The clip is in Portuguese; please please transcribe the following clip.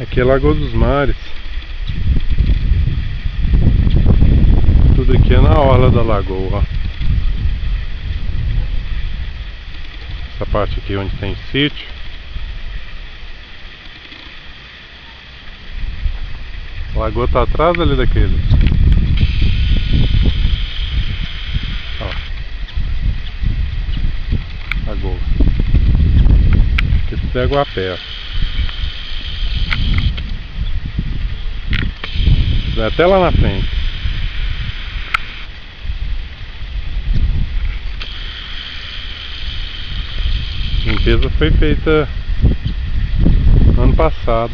Aqui é Lagoa dos Mares. Tudo aqui é na orla da lagoa, ó. Essa parte aqui onde tem sítio. A lagoa tá atrás ali daquele. Ó. Lagoa. Aqui tudo é Aguapé, ó. Vai até lá na frente. A limpeza foi feita ano passado.